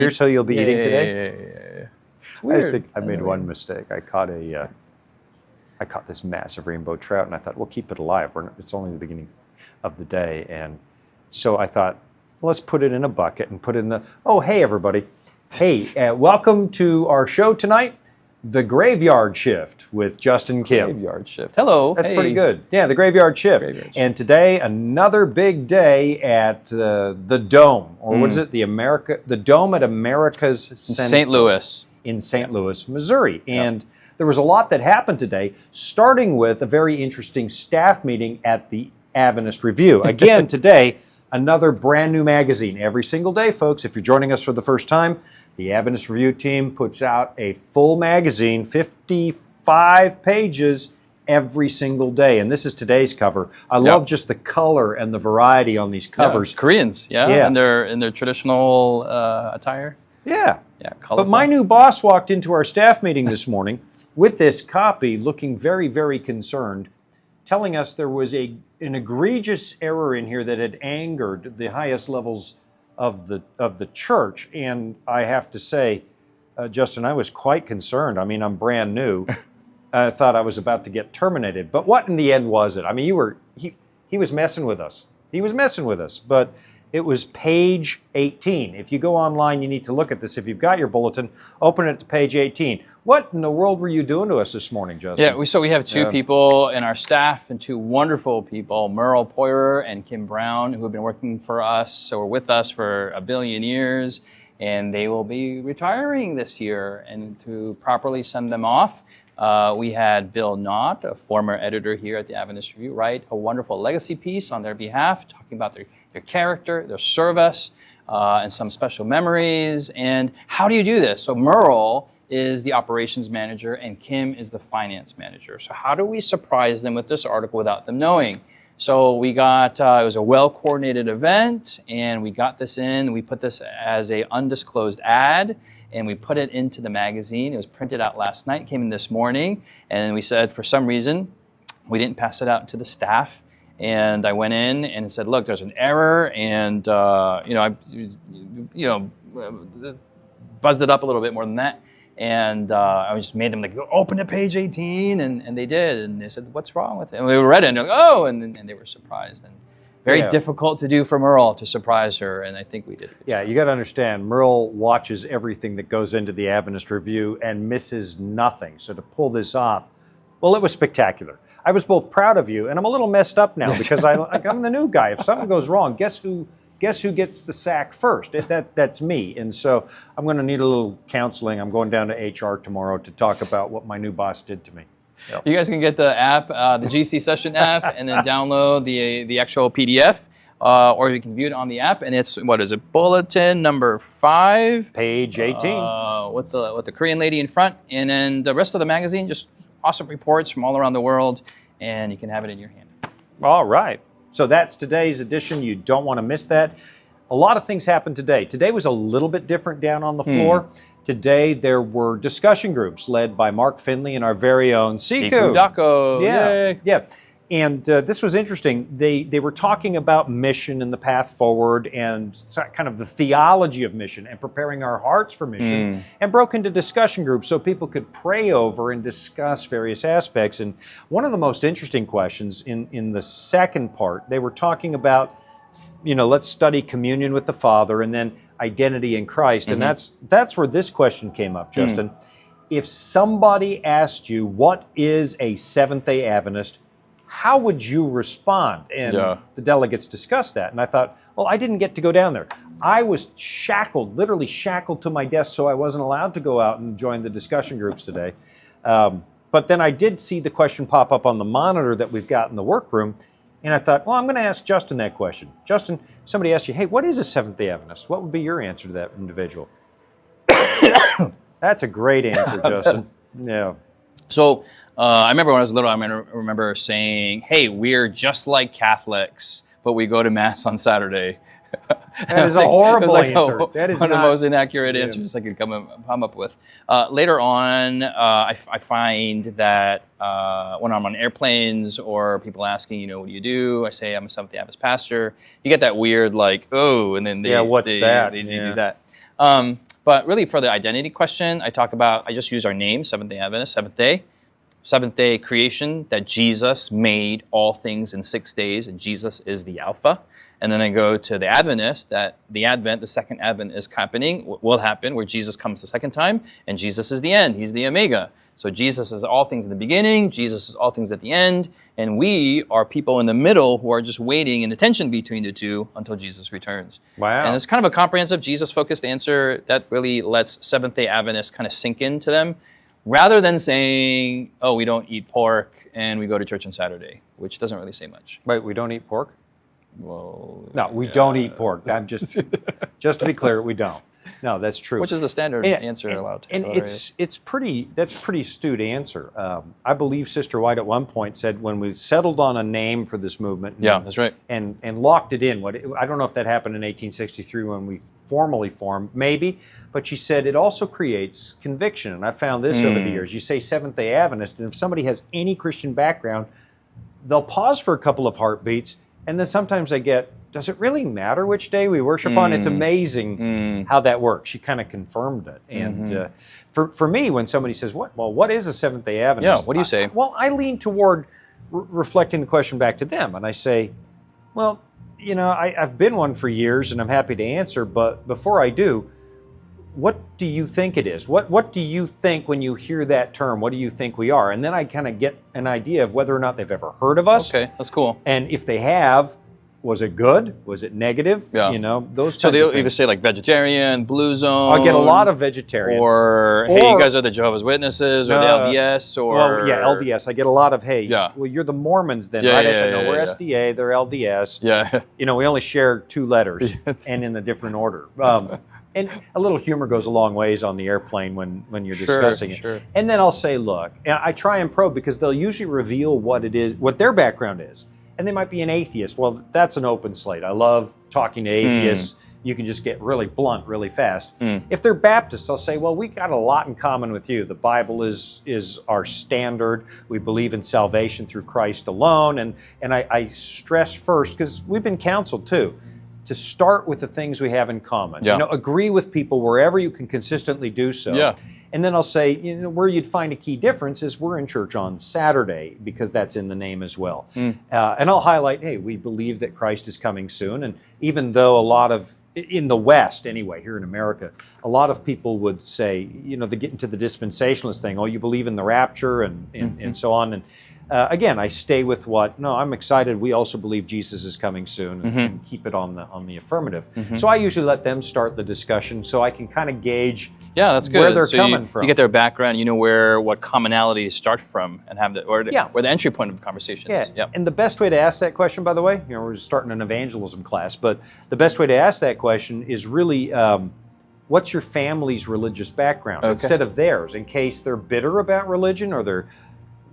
Here's how you'll be eating today. Yeah. It's weird. I think I made one mistake. I caught this massive rainbow trout, and I thought, we'll keep it alive. It's only the beginning of the day, and so I thought, well, let's put it in a bucket and put it in the. Oh, hey everybody! Hey, welcome to our show tonight, The Graveyard Shift with Justin Kim. Graveyard Shift. Hello. That's pretty good. Yeah, The Graveyard Shift. And today, another big day at the Dome, or what is it? The Dome at America's St. Louis. In St. Louis, Missouri. And there was a lot that happened today, starting with a very interesting staff meeting at the Adventist Review. Again, today, another brand new magazine. Every single day, folks, if you're joining us for the first time, the Adventist Review team puts out a full magazine, 55 pages every single day. And this is today's cover. I love just the color and the variety on these covers. Koreans, in their traditional attire. Yeah. Colorful. But my new boss walked into our staff meeting this morning with this copy, looking very, very concerned, telling us there was an egregious error in here that had angered the highest levels of the church. And I have to say, Justin, I was quite concerned. I mean, I'm brand new. I thought I was about to get terminated. But what in the end was it? I mean, he was messing with us. He was messing with us. But it was page 18. If you go online, you need to look at this. If you've got your bulletin, open it to page 18. What in the world were you doing to us this morning, Justin? Yeah, so we have two people in our staff and two wonderful people, Merle Poyer and Kim Brown, who have been working for us or with us for a billion years, and they will be retiring this year. And to properly send them off, we had Bill Knott, a former editor here at the Adventist Review, write a wonderful legacy piece on their behalf, talking about their character, their service, and some special memories. And how do you do this? So Merle is the operations manager and Kim is the finance manager. So how do we surprise them with this article without them knowing? So we got, it was a well-coordinated event, and we got this in. We put this as a undisclosed ad, and we put it into the magazine. It was printed out last night, came in this morning, and we said for some reason we didn't pass it out to the staff. And I went in and said, look, there's an error, and I buzzed it up a little bit more than that. And I just made them open to page 18, and they did. And they said, what's wrong with it? And we read it, and they're like, oh, and they were surprised. And very difficult to do for Merle to surprise her, and I think we did. Yeah, you got to understand, Merle watches everything that goes into the Adventist Review and misses nothing. So to pull this off, well, it was spectacular. I was both proud of you, and I'm a little messed up now because I'm the new guy. If something goes wrong, guess who gets the sack first? That's me. And so I'm going to need a little counseling. I'm going down to HR tomorrow to talk about what my new boss did to me. Yep. You guys can get the app, the GC Session app, and then download the actual PDF, or you can view it on the app. And it's, what is it, bulletin number 5, page 18, with the Korean lady in front, and then the rest of the magazine, just awesome reports from all around the world, and you can have it in your hand. All right. So that's today's edition. You don't want to miss that. A lot of things happened today. Today was a little bit different down on the floor. Today there were discussion groups led by Mark Finley and our very own Siku Dako. Yeah. And this was interesting. They were talking about mission and the path forward and kind of the theology of mission and preparing our hearts for mission, and broke into discussion groups so people could pray over and discuss various aspects. And one of the most interesting questions in the second part, they were talking about, let's study communion with the Father and then identity in Christ. And that's where this question came up, Justin. If somebody asked you, what is a Seventh-day Adventist, how would you respond? And the delegates discussed that. And I thought, well, I didn't get to go down there. I was literally shackled to my desk, so I wasn't allowed to go out and join the discussion groups today. But then I did see the question pop up on the monitor that we've got in the workroom. And I thought, well, I'm going to ask Justin that question. Justin, somebody asked you, hey, what is a Seventh-day Adventist? What would be your answer to that individual? That's a great answer, Justin. Yeah. So I remember when I was little, I remember saying, hey, we're just like Catholics, but we go to Mass on Saturday. That is a horrible answer. That is one of the most inaccurate answers I could come up with. Later on, I find that when I'm on airplanes or people asking, what do you do? I say I'm a Seventh-day Adventist pastor. You get that weird, and then they do that. But really for the identity question, I just use our name, Seventh-day Adventist, Seventh day creation, that Jesus made all things in 6 days, and Jesus is the Alpha. And then I go to the Adventist, that the second Advent is happening, will happen, where Jesus comes the second time, and Jesus is the end. He's the Omega. So Jesus is all things in the beginning, Jesus is all things at the end, and we are people in the middle who are just waiting in the tension between the two until Jesus returns. Wow. And it's kind of a comprehensive, Jesus-focused answer that really lets Seventh-day Adventists kind of sink into them, rather than saying, oh, we don't eat pork and we go to church on Saturday, which doesn't really say much. Wait, we don't eat pork? Well, No, we don't eat pork. I'm just to be clear, we don't. No, that's true. Which is the standard answer allowed. And that's pretty astute answer. I believe Sister White at one point said when we settled on a name for this movement. Yeah, that's right. And locked it in. I don't know if that happened in 1863 when we formally formed, maybe, but she said it also creates conviction. And I found this over the years. You say Seventh-day Adventist, and if somebody has any Christian background, they'll pause for a couple of heartbeats, and then sometimes they get, does it really matter which day we worship on? It's amazing how that works. She kind of confirmed it. And for me, when somebody says, what is a Seventh-day Adventist? Yeah, what do you say? I lean toward reflecting the question back to them, and I say, well, you know, I've been one for years, and I'm happy to answer, but before I do, what do you think it is? What do you think when you hear that term? What do you think we are? And then I kind of get an idea of whether or not they've ever heard of us. Okay, that's cool. And if they have, was it good? Was it negative? Yeah. You know, those So types they'll of things. either say like vegetarian, blue zone. I get a lot of vegetarian. Or, hey, you guys are the Jehovah's Witnesses, or the LDS, or... Well, yeah, LDS. I get a lot of, hey, well, you're the Mormons then, right? I said, no, we're SDA, they're LDS. Yeah. You know, we only share 2 letters and in a different order. And a little humor goes a long ways on the airplane when you're discussing it. Sure. And then I'll say, look, and I try and probe because they'll usually reveal what it is, what their background is. And they might be an atheist. Well, that's an open slate. I love talking to atheists. You can just get really blunt really fast. If they're Baptists, I'll say, well, we got a lot in common with you. The Bible is our standard. We believe in salvation through Christ alone. And I stress first, because we've been counseled too, to start with the things we have in common. Yeah. You know, agree with people wherever you can consistently do so. Yeah. And then I'll say, you know, where you'd find a key difference is we're in church on Saturday, because that's in the name as well. And I'll highlight, hey, we believe that Christ is coming soon. And even though a lot of, in the West anyway, here in America, a lot of people would say, you know, they get into the dispensationalist thing, oh, you believe in the rapture and so on. And again, I stay with no, I'm excited. We also believe Jesus is coming soon, and keep it on the affirmative. So I usually let them start the discussion so I can kind of gauge that's good. where they're coming from. You get their background, you know what commonalities start from, and have where the entry point of the conversation is. Yeah. And the best way to ask that question, by the way, you know, we're starting an evangelism class, but the best way to ask that question is really, what's your family's religious background instead of theirs, in case they're bitter about religion or they're,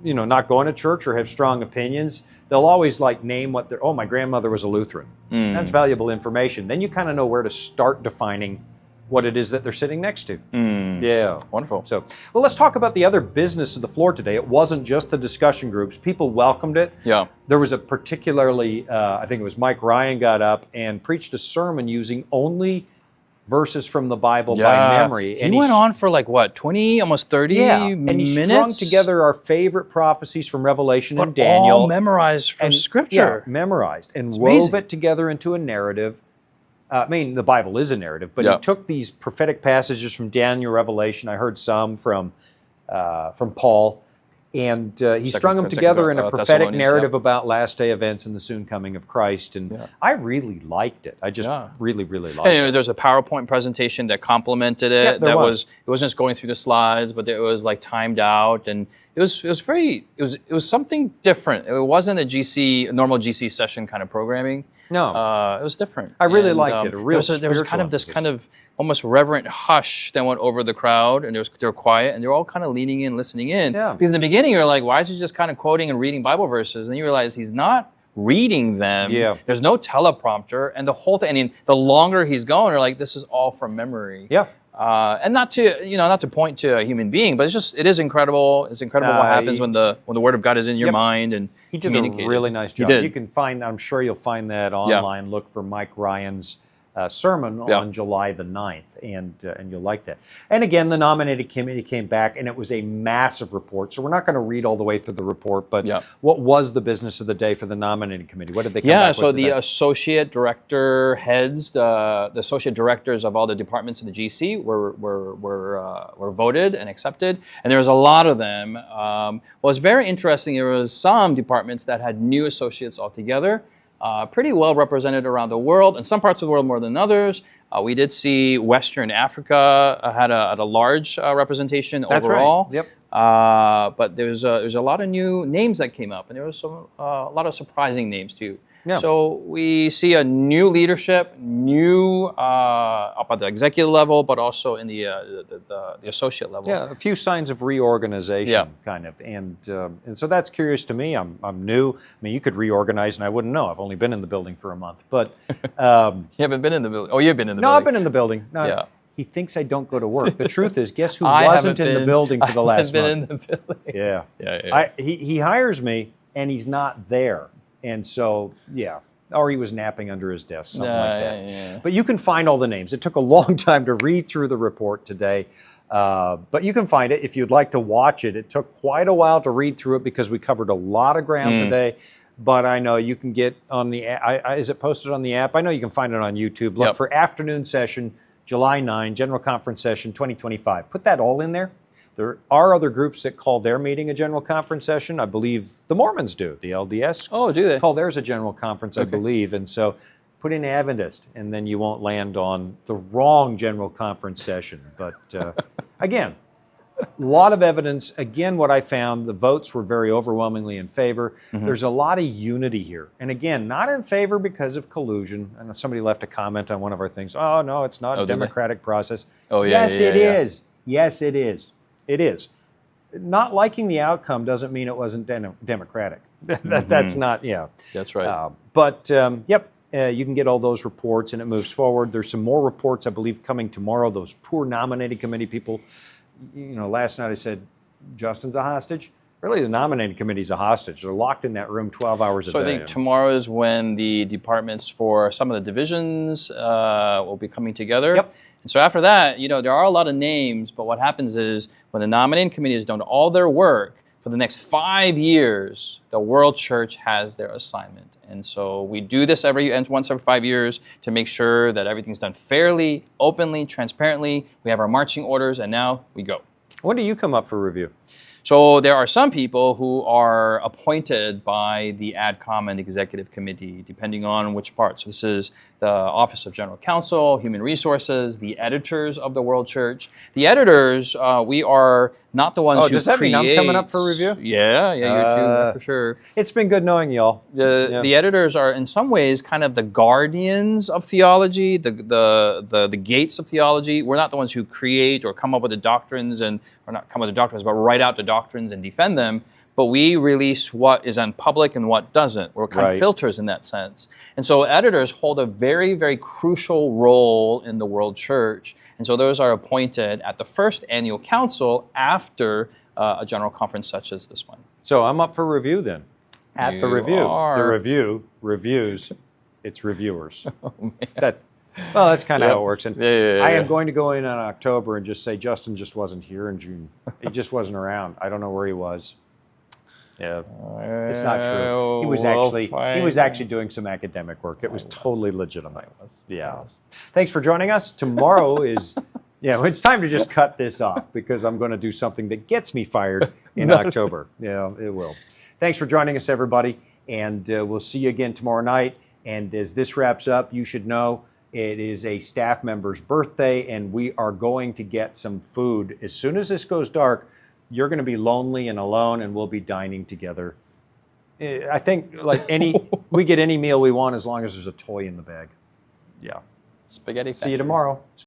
you know, not going to church or have strong opinions. They'll always name what they're, my grandmother was a Lutheran. That's valuable information. Then you kind of know where to start defining what it is that they're sitting next to. Yeah. Wonderful. So, well, let's talk about the other business of the floor today. It wasn't just the discussion groups. People welcomed it. Yeah. There was a particularly, I think it was Mike Ryan got up and preached a sermon using only verses from the Bible by memory. And he went on for 20, almost 30 minutes? And he strung together our favorite prophecies from Revelation and Daniel. All memorized from Scripture. Yeah, memorized. And wove it together into a narrative. I mean, the Bible is a narrative, but he took these prophetic passages from Daniel, Revelation. I heard some from Paul. And he strung them together in a prophetic narrative about last day events and the soon coming of Christ. And I really liked it. I just really, really liked it. There's a PowerPoint presentation that complemented it. It wasn't just going through the slides, but it was timed out, and it was something different. It wasn't a normal GC session kind of programming. No, it was different. I really liked it. There was kind of this kind of almost reverent hush that went over the crowd, and they were quiet, and they were all kind of leaning in, listening in. Yeah. Because in the beginning, you're like, why is he just kind of quoting and reading Bible verses? And then you realize he's not reading them. Yeah. There's no teleprompter, and the whole thing. I mean, the longer he's going, you're like, this is all from memory. Yeah. And not to point to a human being, but it is incredible. It's incredible what happens when the Word of God is in your mind and he did a really nice job. He did. You can find, I'm sure you'll find that online. Look for Mike Ryan's sermon on July the 9th, and you'll like that. And again, the nominating committee came back, and it was a massive report. So we're not going to read all the way through the report, but what was the business of the day for the nominating committee? What did they come back with? So the associate director heads, the associate directors of all the departments in the GC were voted and accepted, and there was a lot of them. What was very interesting, there was some departments that had new associates altogether. Pretty well represented around the world, and some parts of the world more than others. We did see Western Africa had a large representation overall. That's right. But there's a lot of new names that came up, and there was a lot of surprising names too. Yeah. So we see a new leadership, new up at the executive level, but also in the associate level. Yeah, a few signs of reorganization, kind of, and so that's curious to me. I'm new. I mean, you could reorganize, and I wouldn't know. I've only been in the building for a month, but you haven't been in the building. Oh, you've been in the building. No, I've been in the building. No, he thinks I don't go to work. The truth is, guess who wasn't in the building for the last month? I haven't been in the building. Yeah. He hires me, and he's not there. And so, or he was napping under his desk, something like that. Yeah. But you can find all the names. It took a long time to read through the report today, but you can find it if you'd like to watch it. It took quite a while to read through it because we covered a lot of ground today. But I know you can get on the app. Is it posted on the app? I know you can find it on YouTube. Look for afternoon session, July 9, General Conference Session 2025. Put that all in there. There are other groups that call their meeting a general conference session. I believe the Mormons do, the LDS. Oh, do they? Call theirs a general conference, I believe. And so put in Adventist, and then you won't land on the wrong general conference session. But again, a lot of evidence. Again, what I found, the votes were very overwhelmingly in favor. There's a lot of unity here. And again, not in favor because of collusion. I know somebody left a comment on one of our things. Oh, no, it's not a democratic process. Oh, yeah. Yes, it is. Yes, it is. It is. Not liking the outcome doesn't mean it wasn't democratic. That's not, That's right. You can get all those reports, and it moves forward. There's some more reports, I believe, coming tomorrow. Those poor nominating committee people, last night I said, Justin's a hostage. Really, the nominating committee's a hostage. They're locked in that room 12 hours a day. So I think tomorrow is when the departments for some of the divisions will be coming together. Yep. And so after that, there are a lot of names, but what happens is when the nominating committee has done all their work for the next 5 years, the World Church has their assignment. And so we do this once every 5 years to make sure that everything's done fairly, openly, transparently. We have our marching orders, and now we go. When do you come up for review? So there are some people who are appointed by the AdCom and Executive Committee, depending on which part. So this is the Office of General Counsel, Human Resources, the editors of the World Church. The editors, we are not the ones who create. Does that mean I'm coming up for review? Yeah, you too, for sure. It's been good knowing y'all. The editors are, in some ways, kind of the guardians of theology, the gates of theology. We're not the ones who create or come up with the doctrines, or not come up with the doctrines, but write out the doctrines and defend them. But we release what is on public and what doesn't. We're kind of filters in that sense. And so editors hold a very, very crucial role in the World Church. And so those are appointed at the first annual council after a general conference such as this one. So I'm up for review then. At the review. Are. The review reviews its reviewers. Well, that's kind of how it works. And I am going to go in October and just say Justin just wasn't here in June. He just wasn't around. I don't know where he was. Yeah, it's not true. He was actually doing some academic work. It was totally legitimate. Yeah. Thanks for joining us. Tomorrow is, it's time to just cut this off because I'm going to do something that gets me fired in October. Yeah, it will. Thanks for joining us, everybody, and we'll see you again tomorrow night. And as this wraps up, you should know it is a staff member's birthday, and we are going to get some food. As soon as this goes dark, you're going to be lonely and alone, and we'll be dining together. I think we get any meal we want as long as there's a toy in the bag. Yeah. Spaghetti. See you tomorrow.